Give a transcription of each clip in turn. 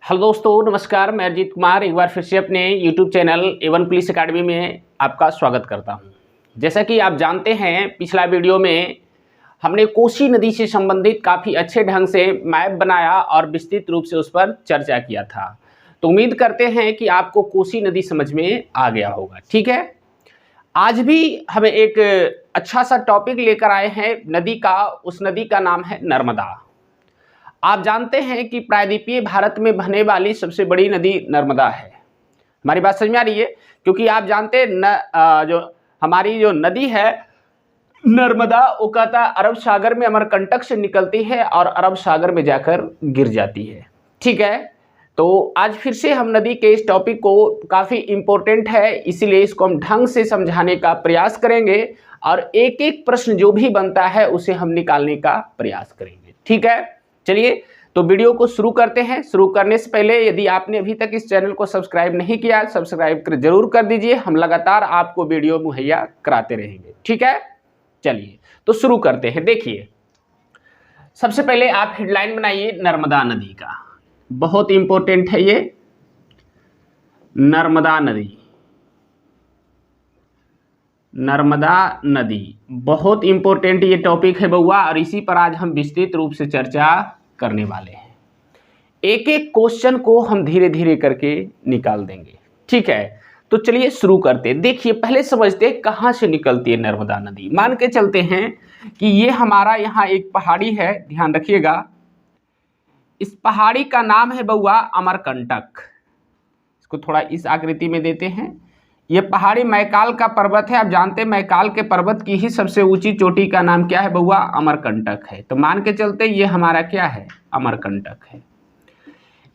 Hello दोस्तों, नमस्कार। मैं अरजीत कुमार एक बार फिर से अपने YouTube channel A1 police academy में आपका स्वागत करता हूं। जैसा कि आप जानते हैं, पिछला वीडियो में हमने कोसी नदी से संबंधित काफ़ी अच्छे ढंग से मैप बनाया और विस्तृत रूप से उस पर चर्चा किया था। तो उम्मीद करते हैं कि आपको कोसी नदी समझ में आ गया होगा। ठीक है, आज भी हमें एक अच्छा सा टॉपिक लेकर आए हैं नदी का। उस नदी का नाम है नर्मदा। आप जानते हैं कि प्रायद्वीपीय भारत में बहने वाली सबसे बड़ी नदी नर्मदा है। हमारी बात समझ में आ रही है? क्योंकि आप जानते हैं जो हमारी जो नदी है नर्मदा, वो कहता अरब सागर में अमरकंटक से निकलती है और अरब सागर में जाकर गिर जाती है। ठीक है, तो आज फिर से हम नदी के इस टॉपिक को, काफ़ी इम्पोर्टेंट है, इसीलिए इसको हम ढंग से समझाने का प्रयास करेंगे और एक एक प्रश्न जो भी बनता है उसे हम निकालने का प्रयास करेंगे। ठीक है, चलिए तो वीडियो को शुरू करते हैं। शुरू करने से पहले यदि आपने अभी तक इस चैनल को सब्सक्राइब नहीं किया, सब्सक्राइब जरूर कर दीजिए। हम लगातार आपको वीडियो मुहैया कराते रहेंगे। ठीक है, चलिए तो शुरू करते हैं। देखिए, सबसे पहले आप हेडलाइन बनाइए नर्मदा नदी का। बहुत इंपॉर्टेंट है ये नर्मदा नदी। नर्मदा नदी बहुत इंपॉर्टेंट ये टॉपिक है बउआ, और इसी पर आज हम विस्तृत रूप से चर्चा करने वाले हैं। एक एक क्वेश्चन को हम धीरे धीरे करके निकाल देंगे। ठीक है, तो चलिए शुरू करते हैं। देखिए, पहले समझते हैं कहाँ से निकलती है नर्मदा नदी। मान के चलते हैं कि ये हमारा यहाँ एक पहाड़ी है, ध्यान रखिएगा। इस पहाड़ी का नाम है बउआ अमरकंटक। इसको थोड़ा इस आकृति में देते हैं। ये पहाड़ी मैकाल का पर्वत है। आप जानते हैं मैकाल के पर्वत की ही सबसे ऊंची चोटी का नाम क्या है बउआ? अमरकंटक है। तो मान के चलते ये हमारा क्या है? अमरकंटक है।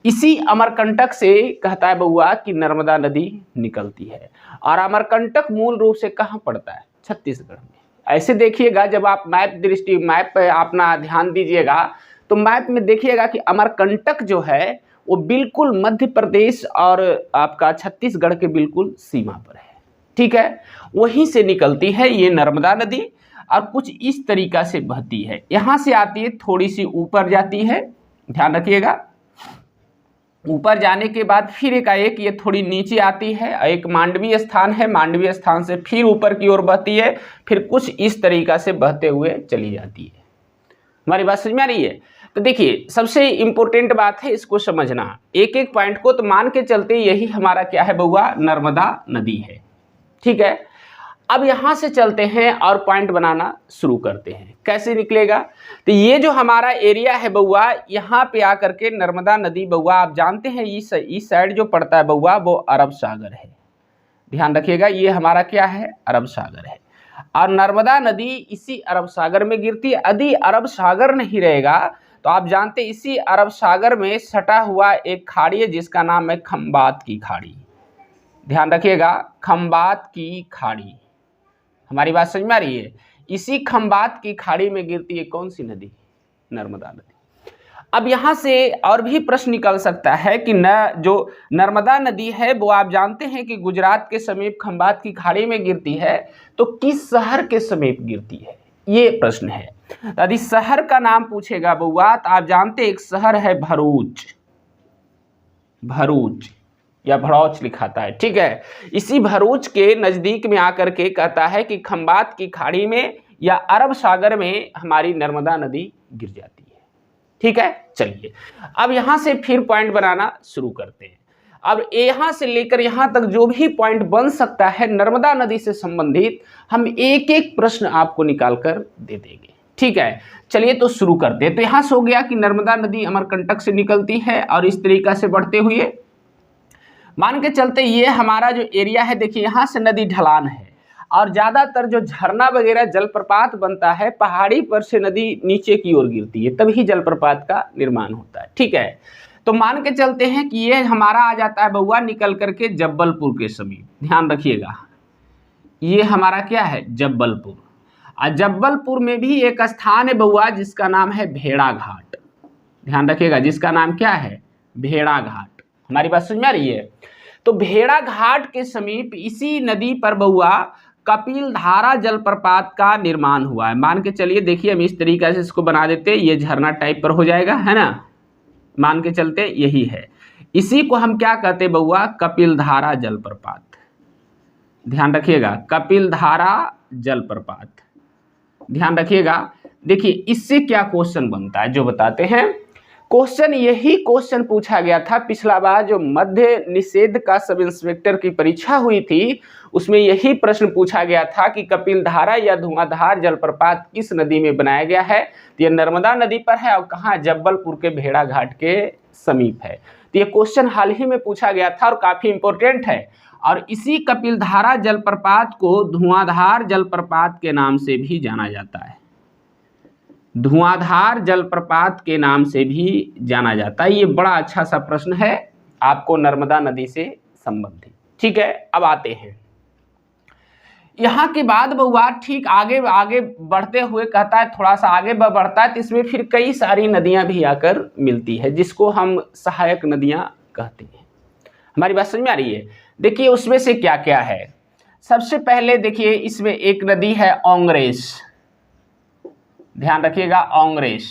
इसी अमरकंटक से कहता है बउआ कि नर्मदा नदी निकलती है। और अमरकंटक मूल रूप से कहाँ पड़ता है? छत्तीसगढ़ में। ऐसे देखिएगा, जब आप मैप पे अपना ध्यान दीजिएगा तो मैप में देखिएगा कि अमरकंटक जो है वो बिल्कुल मध्य प्रदेश और आपका छत्तीसगढ़ के बिल्कुल सीमा पर है। ठीक है, वहीं से निकलती है ये नर्मदा नदी और कुछ इस तरीका से बहती है। यहाँ से आती है, थोड़ी सी ऊपर जाती है, ध्यान रखिएगा। ऊपर जाने के बाद फिर एकाएक ये थोड़ी नीचे आती है। एक मांडवी स्थान है, मांडवी स्थान से फिर ऊपर की ओर बहती है, फिर कुछ इस तरीका से बहते हुए चली जाती है। हमारी बात समझ में आ रही है? तो देखिए, सबसे इंपॉर्टेंट बात है इसको समझना, एक एक पॉइंट को। तो मान के चलते यही हमारा क्या है बउआ? नर्मदा नदी है। ठीक है, अब यहां से चलते हैं और पॉइंट बनाना शुरू करते हैं। कैसे निकलेगा? तो ये जो हमारा एरिया है बउआ, यहाँ पे आकर के नर्मदा नदी बउआ, आप जानते हैं इस साइड जो पड़ता है बउआ वो अरब सागर है। ध्यान रखिएगा, ये हमारा क्या है? अरब सागर है। और नर्मदा नदी इसी अरब सागर में गिरती है। यदि अरब सागर नहीं रहेगा तो आप जानते हैं इसी अरब सागर में सटा हुआ एक खाड़ी है जिसका नाम है खंबात की खाड़ी। ध्यान रखिएगा, खंबात की खाड़ी। हमारी बात समझ में आ रही है? इसी खंबात की खाड़ी में गिरती है कौन सी नदी? नर्मदा नदी। अब यहाँ से और भी प्रश्न निकल सकता है कि जो नर्मदा नदी है वो आप जानते हैं कि गुजरात के समीप खंबात की खाड़ी में गिरती है, तो किस शहर के समीप गिरती है? ये प्रश्न है। यदि शहर का नाम पूछेगा बउआ तो आप जानते एक शहर है भरूच। भरूच या भड़ौच लिखाता है। ठीक है, इसी भरूच के नजदीक में आकर के कहता है कि खंबात की खाड़ी में या अरब सागर में हमारी नर्मदा नदी गिर जाती है। ठीक है, चलिए अब यहां से फिर पॉइंट बनाना शुरू करते हैं। अब यहां से लेकर यहां तक जो भी पॉइंट बन सकता है नर्मदा नदी से संबंधित, हम एक एक प्रश्न आपको निकाल कर दे देंगे। ठीक है, चलिए तो शुरू करते हैं। तो यहां से हो गया कि नर्मदा नदी अमरकंटक से निकलती है और इस तरीका से बढ़ते हुए मान के चलते ये हमारा जो एरिया है, देखिए यहाँ से नदी ढलान है और ज़्यादातर जो झरना वगैरह जलप्रपात बनता है पहाड़ी पर से नदी नीचे की ओर गिरती है, तभी जलप्रपात का निर्माण होता है। ठीक है, तो मान के चलते हैं कि ये हमारा आ जाता है बउआ निकल करके जब्बलपुर के समीप। ध्यान रखिएगा, ये हमारा क्या है? जब्बलपुर। और जब्बलपुर में भी एक स्थान है बउआ जिसका नाम है भेड़ा घाट। ध्यान रखिएगा, जिसका नाम क्या है? भेड़ा घाट। हमारी बात समझ में आ रही है? तो भेड़ा घाट के समीप इसी नदी पर बउआ कपिल धारा जलप्रपात का निर्माण हुआ है। मान के चलिए, देखिए हम इस तरीके से इसको बना देते हैं, ये झरना टाइप पर हो जाएगा, है ना। मान के चलते यही है। इसी को हम क्या कहते बउआ, कपिलधारा जलप्रपात। ध्यान रखिएगा, कपिलधारा जलप्रपात, ध्यान रखिएगा। देखिए इससे क्या क्वेश्चन बनता है जो बताते हैं। क्वेश्चन यही क्वेश्चन पूछा गया था पिछला बार जो मध्य निषेध का सब इंस्पेक्टर की परीक्षा हुई थी, उसमें यही प्रश्न पूछा गया था कि कपिलधारा या धुआंधार जलप्रपात किस नदी में बनाया गया है। तो यह नर्मदा नदी पर है और कहाँ, जबलपुर के भेड़ा घाट के समीप है। तो यह क्वेश्चन हाल ही में पूछा गया था और काफी इंपॉर्टेंट है। और इसी कपिलधारा जलप्रपात को धुआंधार जलप्रपात के नाम से भी जाना जाता है, धुआंधार जलप्रपात के नाम से भी जाना जाता है। ये बड़ा अच्छा सा प्रश्न है आपको नर्मदा नदी से संबंधित। ठीक है, अब आते हैं यहाँ के बाद बउआ ठीक आगे आगे बढ़ते हुए कहता है, थोड़ा सा आगे बढ़ता है तो इसमें फिर कई सारी नदियां भी आकर मिलती है जिसको हम सहायक नदियां कहते हैं। हमारी बात समझ में आ रही है। देखिए उसमें से क्या क्या है। सबसे पहले देखिए इसमें एक नदी है ओंगरेश, ध्यान रखिएगा ओंगरेश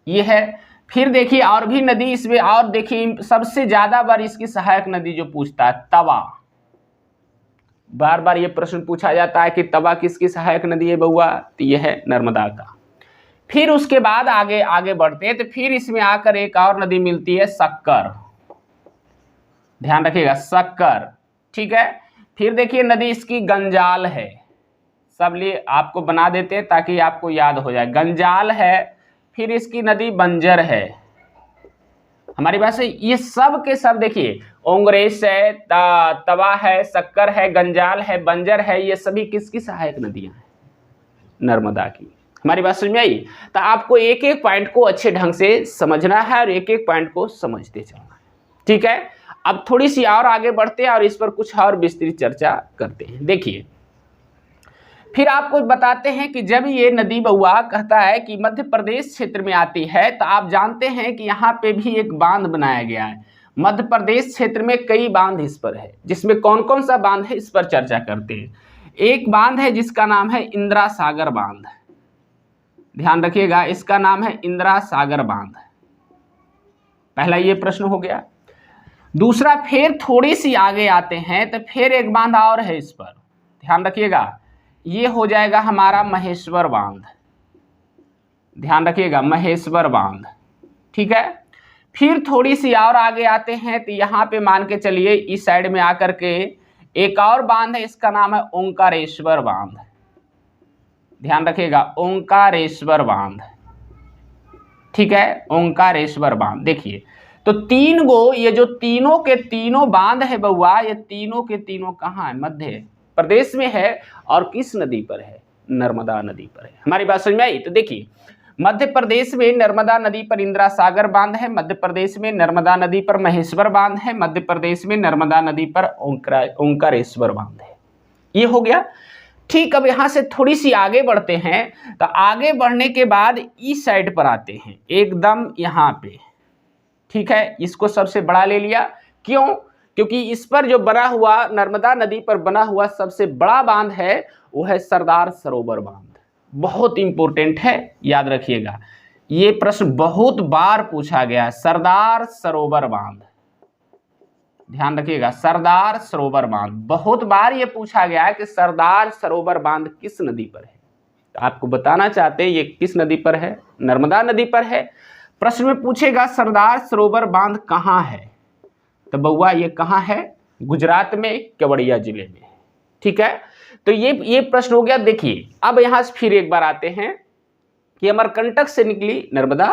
ये है। फिर देखिए और भी नदी इसमें, और देखिए सबसे ज्यादा बार इसकी सहायक नदी जो पूछता है तवा, बार बार ये प्रश्न पूछा जाता है कि तवा किसकी सहायक नदी है बउआ, तो यह है नर्मदा का। फिर उसके बाद आगे आगे बढ़ते हैं तो फिर इसमें आकर एक और नदी मिलती है शक्कर, ध्यान रखिएगा शक्कर। ठीक है, फिर देखिए नदी इसकी गंजाल है, सब लिए आपको बना देते हैं ताकि आपको याद हो जाए, गंजाल है। फिर इसकी नदी बंजर है। हमारी बात से ये सब के सब देखिए ओंगरेश है, तवा है, शक्कर है, गंजाल है, बंजर है, ये सभी किसकी सहायक नदियां हैं, नर्मदा की। हमारी बात समझ में आई। तो आपको एक एक पॉइंट को अच्छे ढंग से समझना है और एक एक पॉइंट को समझते चलना है। ठीक है, अब थोड़ी सी और आगे बढ़ते हैं और इस पर कुछ और विस्तृत चर्चा करते हैं। देखिए फिर आपको बताते हैं कि जब ये नदी बउआ कहता है कि मध्य प्रदेश क्षेत्र में आती है, तो आप जानते हैं कि यहाँ पे भी एक बांध बनाया गया है। मध्य प्रदेश क्षेत्र में कई बांध इस पर है, जिसमें कौन कौन सा बांध है इस पर चर्चा करते हैं। एक बांध है जिसका नाम है इंदिरा सागर बांध, ध्यान रखिएगा इसका नाम है इंदिरा सागर बांध। पहला ये प्रश्न हो गया। दूसरा फिर थोड़ी सी आगे आते हैं तो फिर एक बांध और है इस पर, ध्यान रखिएगा ये हो जाएगा हमारा महेश्वर बांध, ध्यान रखिएगा महेश्वर बांध। ठीक है, फिर थोड़ी सी और आगे आते हैं तो यहाँ पे मान के चलिए इस साइड में आकर के एक और बांध है, इसका नाम है ओंकारेश्वर बांध, ध्यान रखिएगा ओंकारेश्वर बांध। ठीक है, ओंकारेश्वर बांध। देखिए तो तीन गो ये जो तीनों के तीनों बांध है बउआ, ये तीनों के तीनों कहाँ है, मध्य प्रदेश में है। और किस नदी पर है, नर्मदा नदी पर है। हमारी बात समझ में आई। तो देखिए मध्य प्रदेश में नर्मदा नदी पर इंदिरा सागर बांध है, मध्य प्रदेश में नर्मदा नदी पर महेश्वर बांध है, मध्य प्रदेश में नर्मदा नदी पर ओंकारेश्वर बांध है। ये हो गया। ठीक, अब यहाँ से थोड़ी सी आगे बढ़ते हैं तो आगे बढ़ने के बाद इस साइड पर आते हैं एकदम यहाँ पे। ठीक है, इसको सबसे बड़ा ले लिया, क्यों, क्योंकि इस पर जो बना हुआ नर्मदा नदी पर बना हुआ सबसे बड़ा बांध है वो है सरदार सरोवर बांध। बहुत इंपॉर्टेंट है, याद रखिएगा ये प्रश्न बहुत बार पूछा गया है, सरदार सरोवर बांध, ध्यान रखिएगा सरदार सरोवर बांध। बहुत बार ये पूछा गया है कि सरदार सरोवर बांध किस नदी पर है, तो आपको बताना चाहते हैं ये किस नदी पर है, नर्मदा नदी पर है। प्रश्न में पूछेगा सरदार सरोवर बांध कहाँ है, तो बउआ ये कहाँ है, गुजरात में केवड़िया जिले में। ठीक है, तो ये प्रश्न हो गया। देखिए अब यहाँ से फिर एक बार आते हैं कि अमरकंटक से निकली नर्मदा,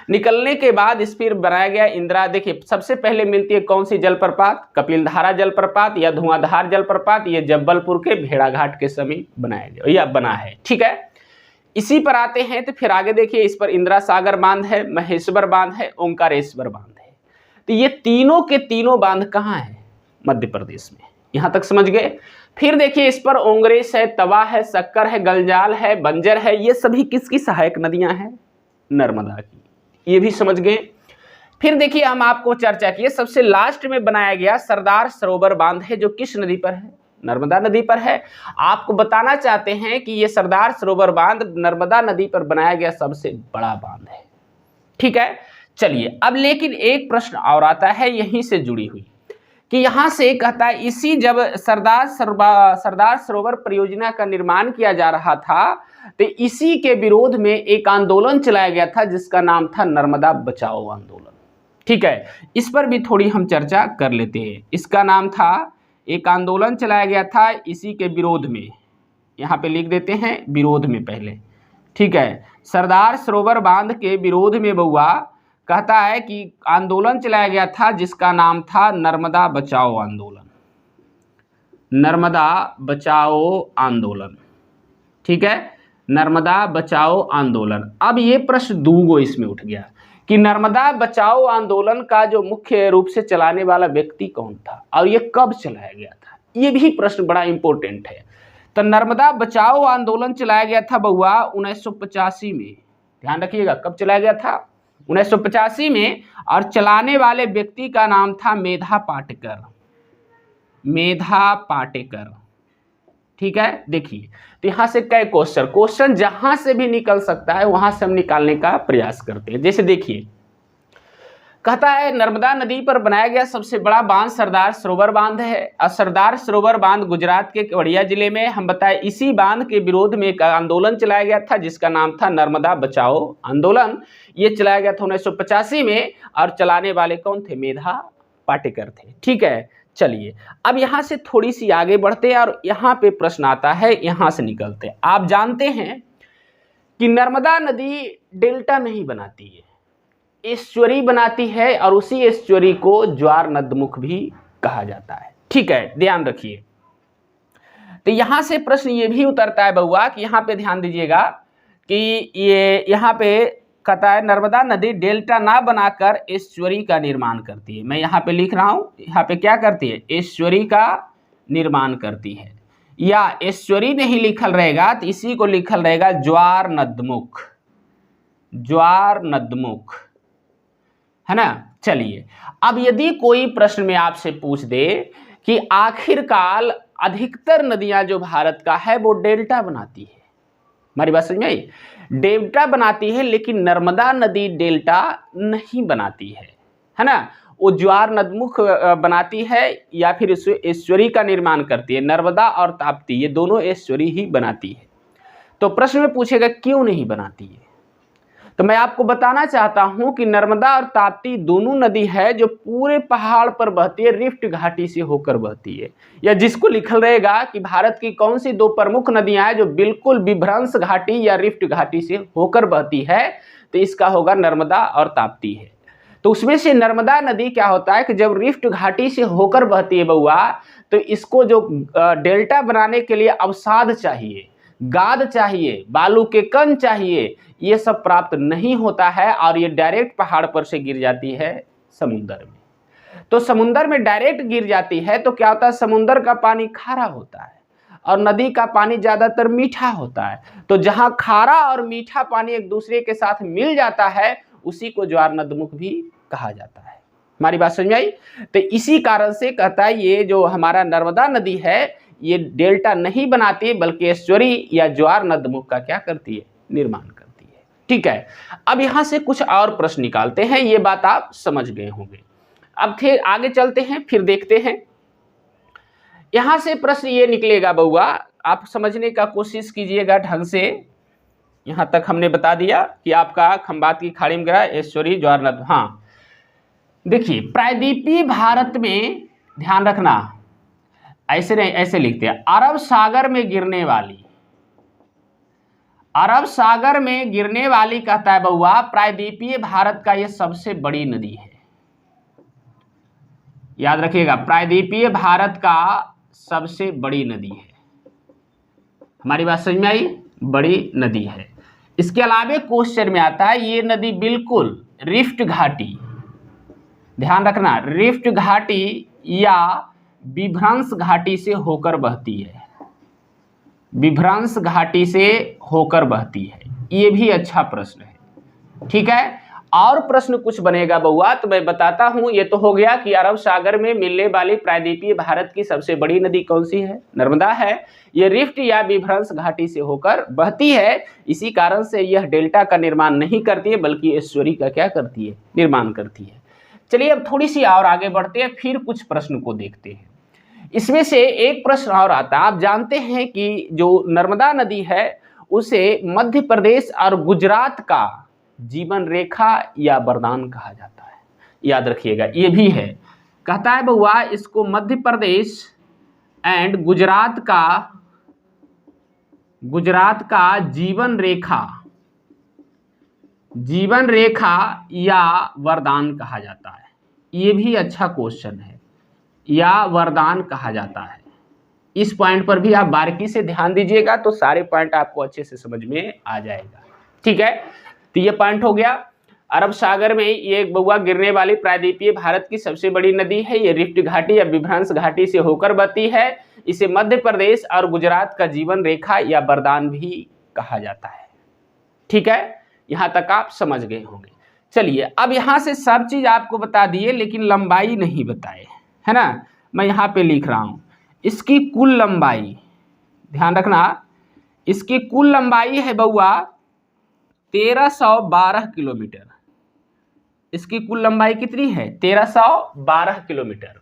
निकलने के बाद इस फिर बनाया गया इंदिरा। देखिए सबसे पहले मिलती है कौन सी जलप्रपात, कपिलधारा जलप्रपात या धुआंधार जलप्रपात, ये जबलपुर के भेड़ा घाट के समीप बनाया गया या बना है। ठीक है, इसी पर आते हैं तो फिर आगे देखिए इस पर इंदिरा सागर बांध है, महेश्वर बांध है, ओंकारेश्वर बांध है। तो ये तीनों के तीनों बांध कहाँ है, मध्य प्रदेश में। यहां तक समझ गए। फिर देखिए इस पर ओंगरेश है, तवा है, शक्कर है, गंजाल है, बंजर है, ये सभी किसकी सहायक नदियां हैं, नर्मदा की, ये भी समझ गए। फिर देखिए हम आपको चर्चा किए सबसे लास्ट में बनाया गया सरदार सरोवर बांध है, जो किस नदी पर है, नर्मदा नदी पर है। आपको बताना चाहते हैं कि ये सरदार सरोवर बांध नर्मदा नदी पर बनाया गया सबसे बड़ा बांध है। ठीक है, चलिए अब लेकिन एक प्रश्न और आता है यहीं से जुड़ी हुई कि यहाँ से कहता है इसी जब सरदार सरोवर परियोजना का निर्माण किया जा रहा था तो इसी के विरोध में एक आंदोलन चलाया गया था जिसका नाम था नर्मदा बचाओ आंदोलन। ठीक है, इस पर भी थोड़ी हम चर्चा कर लेते हैं। इसका नाम था, एक आंदोलन चलाया गया था इसी के विरोध में, यहाँ पे लिख देते हैं विरोध में पहले। ठीक है, सरदार सरोवर बांध के विरोध में बउआ कहता है कि आंदोलन चलाया गया था जिसका नाम था नर्मदा बचाओ आंदोलन, नर्मदा बचाओ आंदोलन। ठीक है, नर्मदा बचाओ आंदोलन। अब ये प्रश्न दूगो इसमें उठ गया कि नर्मदा बचाओ आंदोलन का जो मुख्य रूप से चलाने वाला व्यक्ति कौन था और ये कब चलाया गया था, ये भी प्रश्न बड़ा इंपॉर्टेंट है। तो नर्मदा बचाओ आंदोलन चलाया गया था बउआ 1985 में, ध्यान रखिएगा कब चलाया गया था, 1985 में। और चलाने वाले व्यक्ति का नाम था मेधा पाटेकर, मेधा पाटेकर। ठीक है, देखिए तो यहाँ से कई क्वेश्चन जहां से भी निकल सकता है वहां से हम निकालने का प्रयास करते हैं। जैसे देखिए कहता है नर्मदा नदी पर बनाया गया सबसे बड़ा बांध सरदार सरोवर बांध है और सरदार सरोवर बांध गुजरात के केवड़िया जिले में, हम बताए इसी बांध के विरोध में एक आंदोलन चलाया गया था जिसका नाम था नर्मदा बचाओ आंदोलन। ये चलाया गया था 1985 में और चलाने वाले कौन थे, मेधा पाटेकर थे। ठीक है, चलिए अब यहाँ से थोड़ी सी आगे बढ़ते हैं और यहाँ पे प्रश्न आता है, यहाँ से निकलते हैं। आप जानते हैं कि नर्मदा नदी डेल्टा नहीं बनाती है, एस्चुअरी बनाती है और उसी एस्चुअरी को ज्वार नदमुख भी कहा जाता है। ठीक है, ध्यान रखिए। तो यहाँ से प्रश्न ये भी उतरता है बउआ कि यहाँ पे ध्यान दीजिएगा कि ये यहाँ पे कहता है नर्मदा नदी डेल्टा ना बनाकर एस्चुअरी का निर्माण करती है। मैं यहाँ पे लिख रहा हूँ, यहाँ पे क्या करती है, एस्चुअरी का निर्माण करती है। या एस्चुअरी नहीं लिखल रहेगा तो इसी को लिखल रहेगा ज्वार नदमुख, ज्वार नदमुख, है ना। चलिए अब यदि कोई प्रश्न में आपसे पूछ दे कि आखिरकार अधिकतर नदियां जो भारत का है वो डेल्टा बनाती है, हमारी बात समझ में आई, डेल्टा बनाती है, लेकिन नर्मदा नदी डेल्टा नहीं बनाती है ना। वो ज्वार नदमुख बनाती है या फिर एस्चुअरी का निर्माण करती है। नर्मदा और ताप्ती ये दोनों एस्चुअरी ही बनाती है। तो प्रश्न में पूछेगा क्यों नहीं बनाती है, तो मैं आपको बताना चाहता हूं कि नर्मदा और ताप्ती दोनों नदी है जो पूरे पहाड़ पर बहती है, रिफ्ट घाटी से होकर बहती है। या जिसको लिखल रहेगा कि भारत की कौन सी दो प्रमुख नदियां हैं जो बिल्कुल विभ्रंश घाटी या रिफ्ट घाटी से होकर बहती है, तो इसका होगा नर्मदा और ताप्ती है। तो उसमें से नर्मदा नदी क्या होता है कि जब रिफ्ट घाटी से होकर बहती है बउआ, तो इसको जो डेल्टा बनाने के लिए अवसाद चाहिए, गाद चाहिए, बालू के कण चाहिए, ये सब प्राप्त नहीं होता है और ये डायरेक्ट पहाड़ पर से गिर जाती है समुंदर में। तो समुंदर में डायरेक्ट गिर जाती है तो क्या होता है, समुंदर का पानी खारा होता है और नदी का पानी ज़्यादातर मीठा होता है। तो जहाँ खारा और मीठा पानी एक दूसरे के साथ मिल जाता है उसी को ज्वार नदमुख भी कहा जाता है। हमारी बात समझ में आई। तो इसी कारण से कहता है ये जो हमारा नर्मदा नदी है ये डेल्टा नहीं बनाती बल्कि एस्चुअरी या ज्वार नदमुख का क्या करती है, निर्माण करती है। ठीक है, अब यहाँ से कुछ और प्रश्न निकालते हैं, ये बात आप समझ गए होंगे। अब फिर आगे चलते हैं, फिर देखते हैं। यहाँ से प्रश्न ये निकलेगा बउआ, आप समझने का कोशिश कीजिएगा ढंग से। यहाँ तक हमने बता दिया कि आपका खंबात की खाड़ी में गिरा एस्चुअरी ज्वार नद। हाँ देखिए, प्रायद्वीपीय भारत में ध्यान रखना, ऐसे नहीं, ऐसे लिखते हैं अरब सागर में गिरने वाली, अरब सागर में गिरने वाली कहता है बउआ प्रायद्वीपीय भारत का ये सबसे बड़ी नदी है। याद रखिएगा, प्रायद्वीपीय भारत का सबसे बड़ी नदी है। हमारी बात समझ में आई, बड़ी नदी है। इसके अलावा क्वेश्चन में आता है ये नदी बिल्कुल रिफ्ट घाटी, ध्यान रखना, रिफ्ट घाटी या विभ्रंश घाटी से होकर बहती है, विभ्रंश घाटी से होकर बहती है। ये भी अच्छा प्रश्न है। ठीक है, और प्रश्न कुछ बनेगा बउआ तो मैं बताता हूं। ये तो हो गया कि अरब सागर में मिलने वाली प्रायद्वीपीय भारत की सबसे बड़ी नदी कौन सी है, नर्मदा है। ये रिफ्ट या विभ्रंश घाटी से होकर बहती है, इसी कारण से यह डेल्टा का निर्माण नहीं करती है बल्कि एस्चुअरी का क्या करती है, निर्माण करती है। चलिए अब थोड़ी सी और आगे बढ़ते हैं, फिर कुछ प्रश्न को देखते हैं। इसमें से एक प्रश्न और आता है, आप जानते हैं कि जो नर्मदा नदी है उसे मध्य प्रदेश और गुजरात का जीवन रेखा या वरदान कहा जाता है। याद रखिएगा, ये भी है। कहता है बउआ इसको मध्य प्रदेश एंड गुजरात का जीवन रेखा या वरदान कहा जाता है। ये भी अच्छा क्वेश्चन है, या वरदान कहा जाता है। इस पॉइंट पर भी आप बारीकी से ध्यान दीजिएगा तो सारे पॉइंट आपको अच्छे से समझ में आ जाएगा। ठीक है, तो ये पॉइंट हो गया। अरब सागर में ये बउआ गिरने वाली प्रायद्वीपीय भारत की सबसे बड़ी नदी है। ये रिफ्ट घाटी या विभ्रंश घाटी से होकर बहती है। इसे मध्य प्रदेश और गुजरात का जीवन रेखा या वरदान भी कहा जाता है। ठीक है, यहां तक आप समझ गए होंगे। चलिए अब यहां से सब चीज आपको बता दिए लेकिन लंबाई नहीं बताए, है ना। मैं यहां पे लिख रहा हूं इसकी कुल लंबाई, ध्यान रखना, इसकी कुल लंबाई है बउआ 1312 किलोमीटर। इसकी कुल लंबाई कितनी है, 1312 किलोमीटर।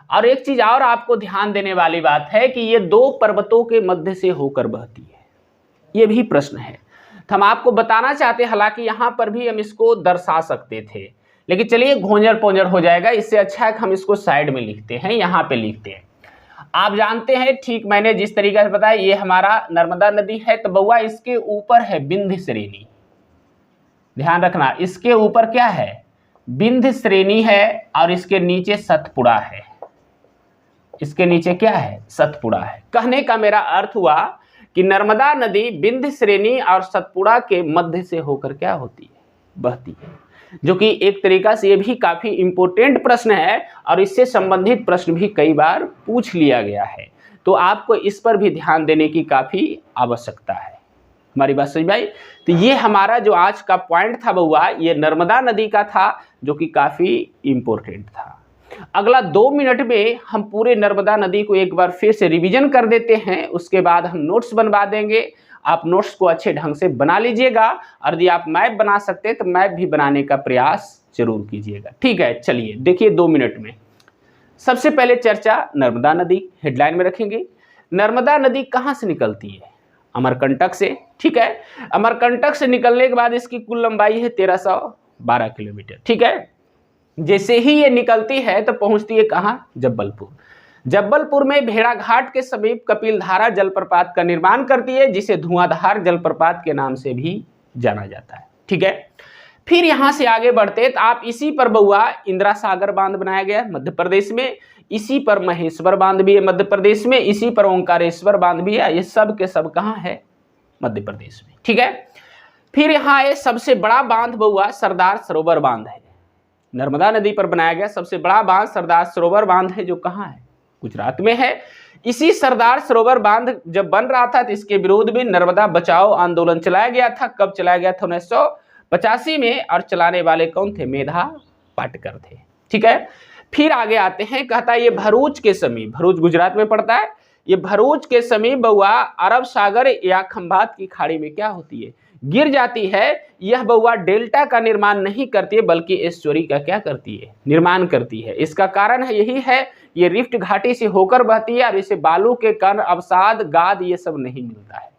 और एक चीज और आपको ध्यान देने वाली बात है कि ये दो पर्वतों के मध्य से होकर बहती है। ये भी प्रश्न है, तो हम आपको बताना चाहते हैं। हालांकि यहां पर भी हम इसको दर्शा सकते थे, लेकिन चलिए घोंजर पोंजर हो जाएगा, इससे अच्छा है कि हम इसको साइड में लिखते हैं, यहां पे लिखते हैं। आप जानते हैं, ठीक मैंने जिस तरीके से बताया, ये हमारा नर्मदा नदी है, तो बउआ इसके ऊपर है विंध्य श्रेणी। ध्यान रखना, इसके ऊपर क्या है, विंध्य श्रेणी है, और इसके नीचे सतपुड़ा है। इसके नीचे क्या है, सतपुड़ा है। कहने का मेरा अर्थ हुआ कि नर्मदा नदी विंध्य श्रेणी और सतपुड़ा के मध्य से होकर क्या होती है, बहती है। जो कि एक तरीका से ये भी काफी इंपॉर्टेंट प्रश्न है और इससे संबंधित प्रश्न भी कई बार पूछ लिया गया है, तो आपको इस पर भी ध्यान देने की काफी आवश्यकता है। हमारी बात समझ में आई। तो ये हमारा जो आज का पॉइंट था बउआ, ये नर्मदा नदी का था, जो कि काफी इंपॉर्टेंट था। अगला 2 मिनट में हम पूरे नर्मदा नदी को एक बार फिर से रिवीजन कर देते हैं, उसके बाद हम नोट्स बनवा देंगे। आप नोट्स को अच्छे ढंग से बना लीजिएगा, और यदि आप मैप बना सकते हैं तो मैप भी बनाने का प्रयास जरूर कीजिएगा। ठीक है, चलिए देखिए 2 मिनट में सबसे पहले चर्चा नर्मदा नदी हेडलाइन में रखेंगे। नर्मदा नदी कहाँ से निकलती है, अमरकंटक से। ठीक है, अमरकंटक से निकलने के बाद इसकी कुल लंबाई है 1312 किलोमीटर। ठीक है, जैसे ही ये निकलती है तो पहुंचती है कहाँ, जबलपुर। जबलपुर में भेड़ाघाट के समीप कपिलधारा जलप्रपात का निर्माण करती है, जिसे धुआंधार जलप्रपात के नाम से भी जाना जाता है। ठीक है, फिर यहां से आगे बढ़ते तो आप इसी पर बउआ इंदिरा सागर बांध बनाया गया मध्य प्रदेश में, इसी पर महेश्वर बांध भी है मध्य प्रदेश में, इसी पर ओंकारेश्वर बांध भी है। ये सब के सब कहाँ है, मध्य प्रदेश में। ठीक है, फिर यहाँ है सबसे बड़ा बांध बउआ सरदार सरोवर बांध है। नर्मदा नदी पर बनाया गया सबसे बड़ा बांध सरदार सरोवर बांध है, जो कहाँ है, गुजरात में है। इसी सरदार सरोवर बांध जब बन रहा था तो इसके विरोध में नर्मदा बचाओ आंदोलन चलाया गया था। कब चलाया गया था, 1985 में, और चलाने वाले कौन थे, मेधा पाटकर थे। ठीक है, फिर आगे आते हैं, कहता है ये भरूच के समीप, भरूच गुजरात में पड़ता है, ये भरूच के समीप बउआ अरब सागर या खंभात की खाड़ी में क्या होती है, गिर जाती है। यह बउआ डेल्टा का निर्माण नहीं करती है बल्कि एस्चुअरी का क्या करती है, निर्माण करती है। इसका कारण है यही है, ये रिफ्ट घाटी से होकर बहती है और इसे बालू के कण, अवसाद, गाद ये सब नहीं मिलता है।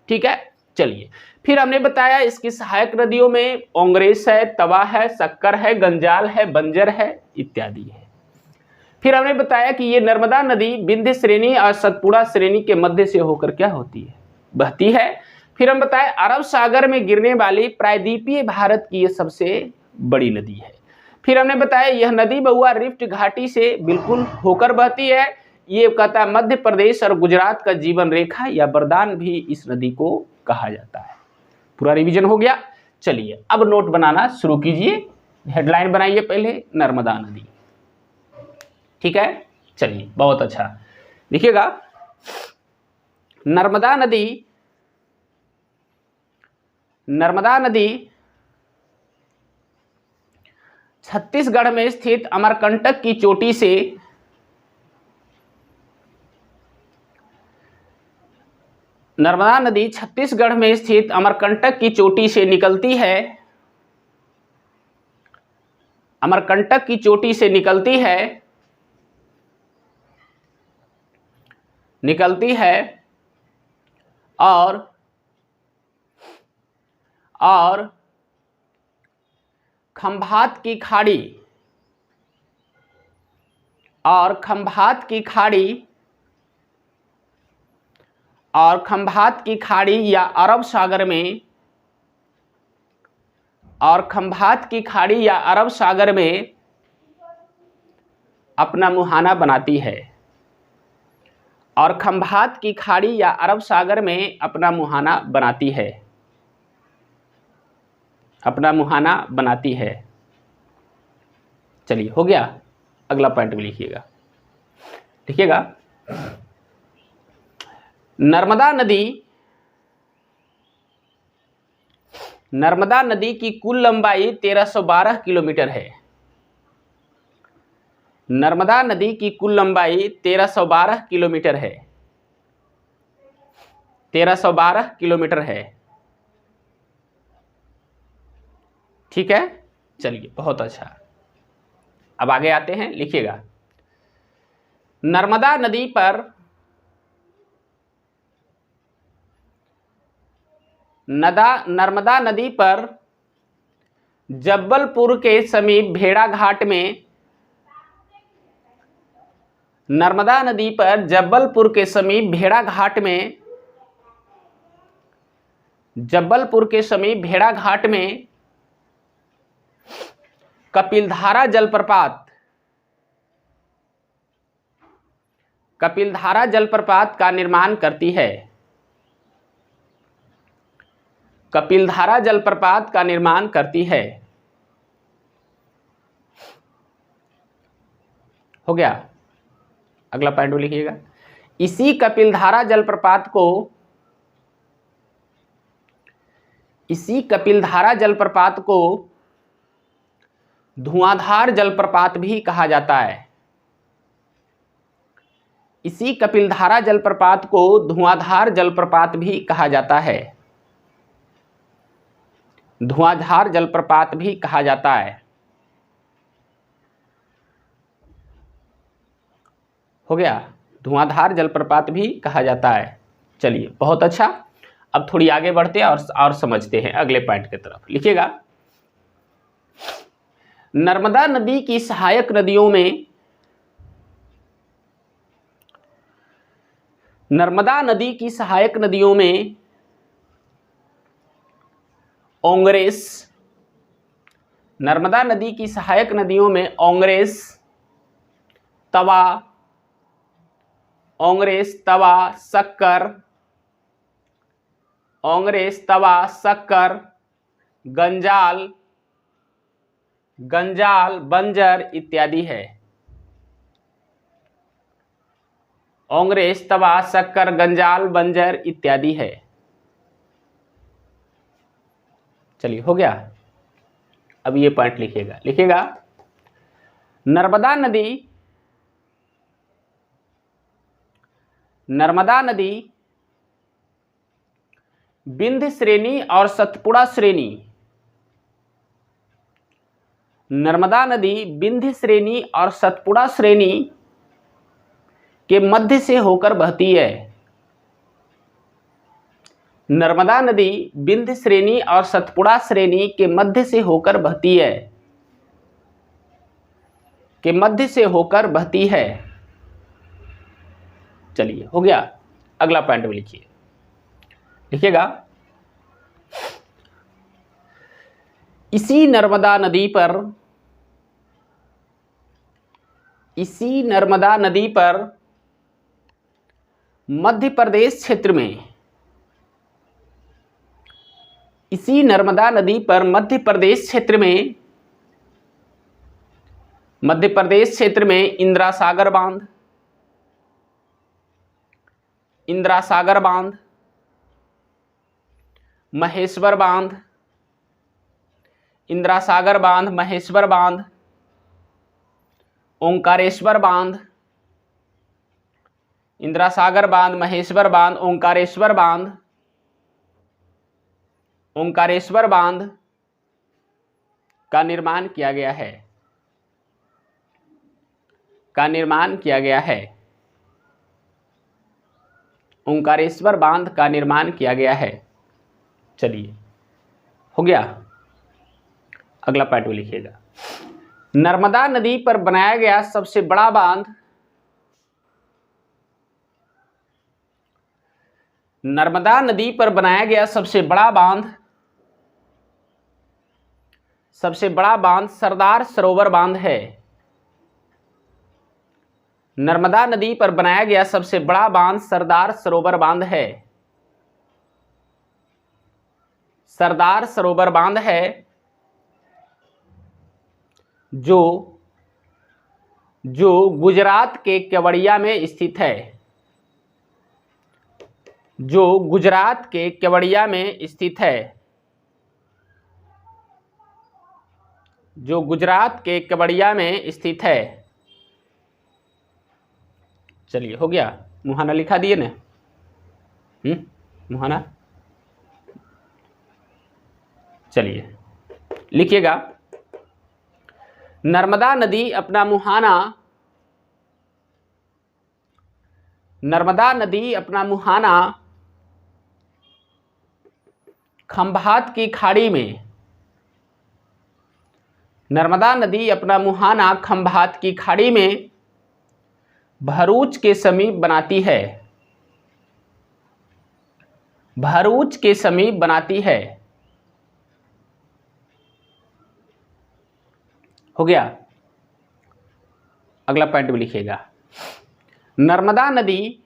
ठीक है, चलिए फिर हमने बताया इसकी सहायक नदियों में ओंगरेस है, तवा है, शक्कर है, गंजाल है, बंजर है इत्यादि है। फिर हमने बताया कि ये नर्मदा नदी विंध्य श्रेणी और सतपुड़ा श्रेणी के मध्य से होकर क्या होती है, बहती है। फिर हम बताए अरब सागर में गिरने वाली प्रायद्वीपीय भारत की ये सबसे बड़ी नदी है। फिर हमने बताया यह नदी बउआ रिफ्ट घाटी से बिल्कुल होकर बहती है। ये कहता है मध्य प्रदेश और गुजरात का जीवन रेखा या वरदान भी इस नदी को कहा जाता है। पूरा रिवीजन हो गया। चलिए अब नोट बनाना शुरू कीजिए, हेडलाइन बनाइए पहले, नर्मदा नदी। ठीक है, चलिए बहुत अच्छा देखिएगा। नर्मदा नदी छत्तीसगढ़ में स्थित अमरकंटक की चोटी से नर्मदा नदी छत्तीसगढ़ में स्थित अमरकंटक की चोटी से निकलती है, अमरकंटक की चोटी से निकलती है और खंभात की खाड़ी या अरब सागर में अपना मुहाना बनाती है, और खंभात की खाड़ी या अरब सागर में अपना मुहाना बनाती है। चलिए हो गया। अगला पॉइंट भी लिखिएगा। नर्मदा नदी की कुल लंबाई 1312 किलोमीटर है। नर्मदा नदी की कुल लंबाई 1312 किलोमीटर है। 1312 किलोमीटर है। ठीक है, चलिए बहुत अच्छा। अब आगे आते हैं, लिखिएगा। नर्मदा नदी पर जब्बलपुर के समीप भेड़ाघाट में कपिलधारा जलप्रपात का निर्माण करती है। कपिलधारा जलप्रपात का निर्माण करती है। हो गया। अगला पॉइंट लिखिएगा। इसी कपिलधारा जलप्रपात को धुआंधार जलप्रपात भी कहा जाता है। इसी कपिलधारा जलप्रपात को धुआंधार जलप्रपात भी कहा जाता है। धुआंधार जलप्रपात भी कहा जाता है। हो गया। धुआंधार जलप्रपात भी कहा जाता है। चलिए बहुत अच्छा। अब थोड़ी आगे बढ़ते हैं और समझते हैं अगले पॉइंट की तरफ। लिखिएगा। नर्मदा नदी की सहायक नदियों में ओंगरेस, नर्मदा नदी की सहायक नदियों में ओंगरेस, तवा, शक्कर, गंजाल, बंजर इत्यादि है। ओंगरेस, तवा, शक्कर, गंजाल, बंजर इत्यादि है। चलिए हो गया। अब ये पॉइंट लिखिएगा। नर्मदा नदी विंध्य श्रेणी और सतपुड़ा श्रेणी, नर्मदा नदी विंध्य श्रेणी और सतपुड़ा श्रेणी के मध्य से होकर बहती है। नर्मदा नदी विंध्य श्रेणी और सतपुड़ा श्रेणी के मध्य से होकर बहती है। चलिए हो गया। अगला पॉइंट भी लिखिएगा। इसी नर्मदा नदी पर मध्य प्रदेश क्षेत्र में, इसी नर्मदा नदी पर मध्य प्रदेश क्षेत्र में इंदिरा सागर बांध, महेश्वर बांध, इंदिरा सागर बांध, महेश्वर बांध, ओंकारेश्वर बांध, इंदिरा सागर बांध, महेश्वर बांध, ओंकारेश्वर बांध, ओंकारेश्वर बांध का निर्माण किया गया है, का निर्माण किया गया है। ओंकारेश्वर बांध का निर्माण किया गया है। चलिए, हो गया। अगला पार्ट में लिखिएगा, नर्मदा नदी पर बनाया गया सबसे बड़ा बांध, नर्मदा नदी पर बनाया गया सबसे बड़ा बांध, सबसे बड़ा बांध सरदार सरोवर बांध है। नर्मदा नदी पर बनाया गया सबसे बड़ा बांध सरदार सरोवर बांध है, सरदार सरोवर बांध है, जो गुजरात के केवड़िया में स्थित है, जो गुजरात के केवड़िया में स्थित है, जो गुजरात के केवड़िया में स्थित है। चलिए, हो गया। मुहाना लिखा दिए ना, मुहाना। चलिए लिखिएगा, नर्मदा नदी अपना मुहाना, नर्मदा नदी अपना मुहाना खंभात की खाड़ी में, नर्मदा नदी अपना मुहाना खंभात की खाड़ी में भरूच के समीप बनाती है, भरूच के समीप बनाती है। हो गया। अगला पॉइंट भी लिखिएगा, नर्मदा नदी,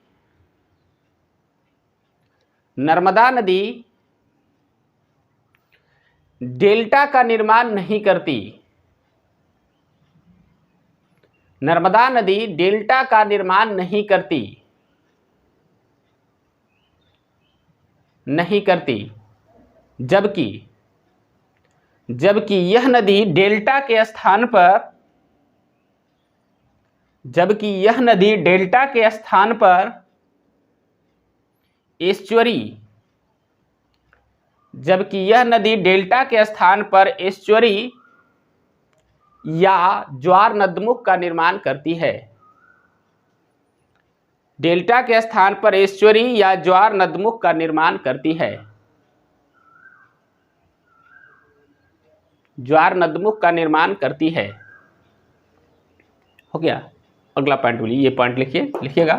नर्मदा नदी डेल्टा का निर्माण नहीं करती, नर्मदा नदी डेल्टा का निर्माण नहीं करती, नहीं करती, जबकि यह नदी डेल्टा के स्थान पर, जबकि यह नदी डेल्टा के स्थान पर एस्चुअरी, जबकि यह नदी डेल्टा के स्थान पर एस्चुअरी या ज्वार नदमुख का निर्माण करती है, डेल्टा के स्थान पर एस्चुअरी या ज्वार नदमुख का निर्माण करती है, ज्वार नदमुख का निर्माण करती है। हो गया। अगला पॉइंट बोलिए, ये पॉइंट लिखिए, लिखिएगा,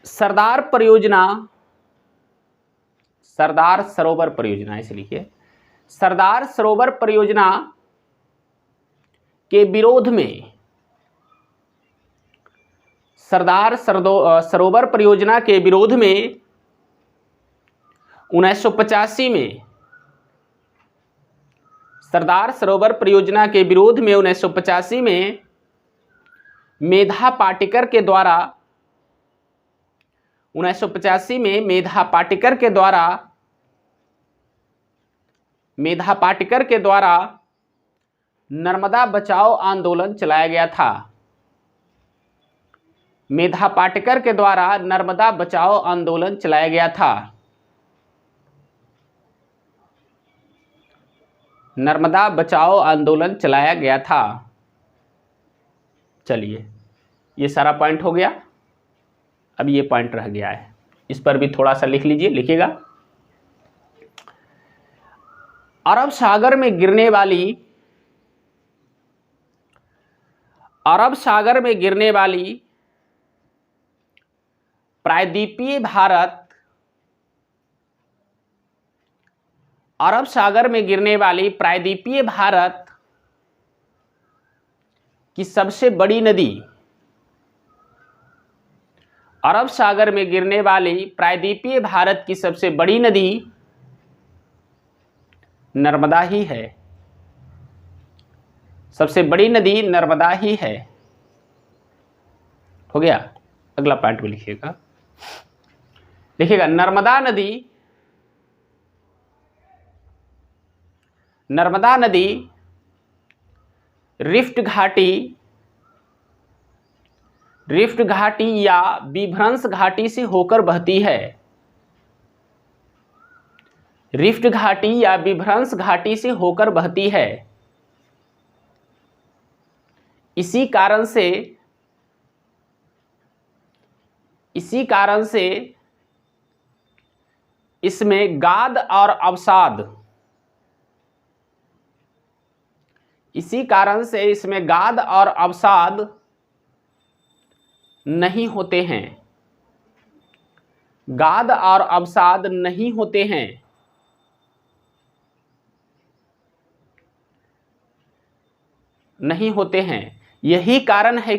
सरदार परियोजना, सरदार सरोवर परियोजना, ऐसे लिखिए, सरदार सरोवर परियोजना के विरोध में, सरदार सरोवर परियोजना के विरोध में 1985 में, सरदार सरोवर परियोजना के विरोध में 1985 में मेधा पाटेकर के द्वारा, 1985 में मेधा पाटेकर के द्वारा, मेधा पाटेकर के द्वारा नर्मदा बचाओ आंदोलन चलाया गया था, मेधा पाटेकर के द्वारा नर्मदा बचाओ आंदोलन चलाया गया था, नर्मदा बचाओ आंदोलन चलाया गया था। चलिए, ये सारा पॉइंट हो गया। अब ये पॉइंट रह गया है, इस पर भी थोड़ा सा लिख लीजिए, लिखिएगा, अरब सागर में गिरने वाली, अरब सागर में गिरने वाली प्रायद्वीपीय भारत, अरब सागर में गिरने वाली प्रायद्वीपीय भारत की सबसे बड़ी नदी, अरब सागर में गिरने वाली प्रायद्वीपीय भारत की सबसे बड़ी नदी नर्मदा ही है, सबसे बड़ी नदी नर्मदा ही है। हो गया। अगला पॉइंट भी लिखिएगा, लिखिएगा, नर्मदा नदी, नर्मदा नदी रिफ्ट घाटी या विभ्रंश घाटी से होकर बहती है। रिफ्ट घाटी या विभ्रंश घाटी से होकर बहती है। इसी कारण से इसमें गाद और अवसाद नहीं होते हैं। गाद और अवसाद नहीं होते हैं। यही कारण है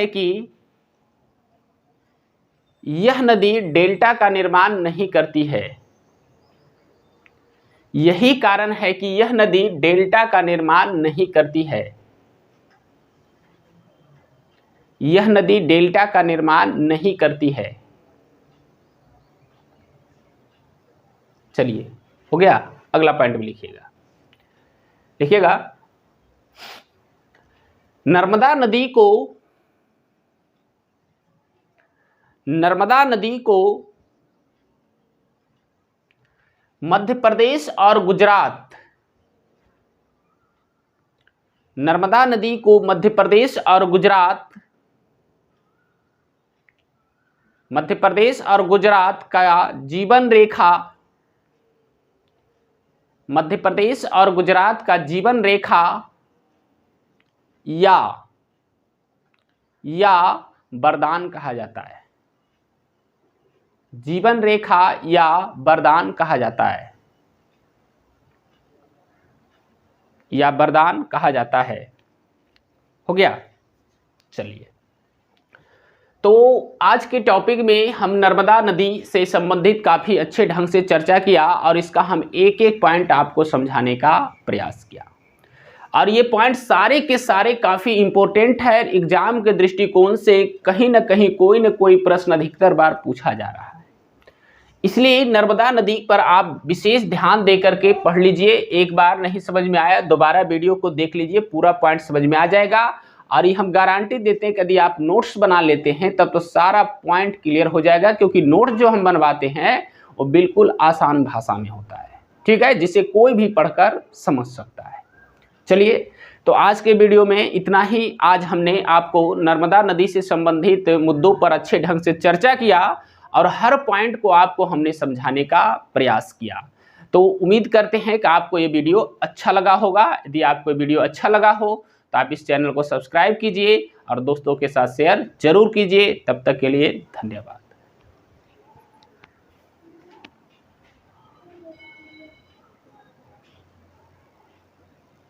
कि यह नदी डेल्टा का निर्माण नहीं करती है। यही कारण है कि यह नदी डेल्टा का निर्माण नहीं करती है। यह नदी डेल्टा का निर्माण नहीं करती है। चलिए, हो गया। अगला पॉइंट भी लिखिएगा। नर्मदा नदी को मध्य प्रदेश और गुजरात, नर्मदा नदी को मध्य प्रदेश और गुजरात का जीवन रेखा, मध्य प्रदेश और गुजरात का जीवन रेखा या वरदान कहा जाता है। जीवन रेखा या वरदान कहा जाता है, या वरदान कहा जाता है। हो गया। चलिए, तो आज के टॉपिक में हम नर्मदा नदी से संबंधित काफ़ी अच्छे ढंग से चर्चा किया और इसका हम एक एक पॉइंट आपको समझाने का प्रयास किया। और ये पॉइंट सारे के सारे काफ़ी इम्पोर्टेंट है। एग्जाम के दृष्टिकोण से कहीं ना कहीं कोई न कोई प्रश्न अधिकतर बार पूछा जा रहा है। इसलिए नर्मदा नदी पर आप विशेष ध्यान दे करके पढ़ लीजिए। एक बार नहीं समझ में आया, दोबारा वीडियो को देख लीजिए, पूरा पॉइंट समझ में आ जाएगा। और ये हम गारंटी देते हैं कि यदि आप नोट्स बना लेते हैं तब तो सारा पॉइंट क्लियर हो जाएगा, क्योंकि नोट जो हम बनवाते हैं वो बिल्कुल आसान भाषा में होता है। ठीक है, जिसे कोई भी पढ़कर समझ सकता है। चलिए, तो आज के वीडियो में इतना ही। आज हमने आपको नर्मदा नदी से संबंधित मुद्दों पर अच्छे ढंग से चर्चा किया और हर पॉइंट को आपको हमने समझाने का प्रयास किया। तो उम्मीद करते हैं कि आपको ये वीडियो अच्छा लगा होगा। यदि आपको वीडियो अच्छा लगा हो तो आप इस चैनल को सब्सक्राइब कीजिए और दोस्तों के साथ शेयर जरूर कीजिए। तब तक के लिए धन्यवाद।